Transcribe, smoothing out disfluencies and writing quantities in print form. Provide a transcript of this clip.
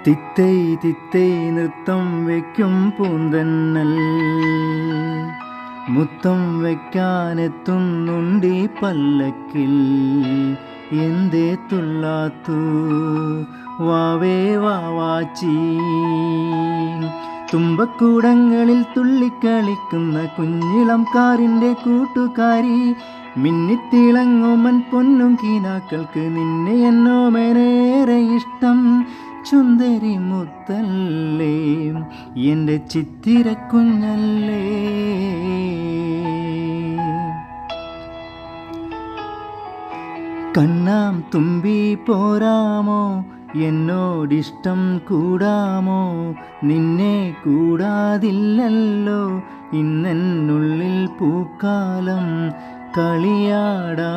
തിത്തൈ തിത്തൈ നൃത്തം വയ്ക്കും പൂന്തന്നൽ, മുത്തം വയ്ക്കാനെത്തുന്നുണ്ടീ പല്ലക്കിൽ. എന്തേ തുള്ളാത്തു വാവേ വാവാച്ചി, തുമ്പക്കൂടങ്ങളിൽ തുള്ളിക്കളിക്കുന്ന കുഞ്ഞിളം കാറിൻ്റെ കൂട്ടുകാരി. മിന്നിത്തിളങ്ങുമൻ പൊന്നും കീനാക്കൾക്ക് നിന്നെ എന്നോമേറെ ഇഷ്ടം. ചുന്ദരി മുത്തല്ലേ എൻ്റെ ചിത്തിരക്കുഞ്ഞല്ലേ. കണ്ണാം തുമ്പി പോരാമോ, എന്നോടിഷ്ടം കൂടാമോ? നിന്നെ കൂടാതില്ലല്ലോ ഇന്നെന്നുള്ളിൽ പൂക്കാലം. കളിയാടാ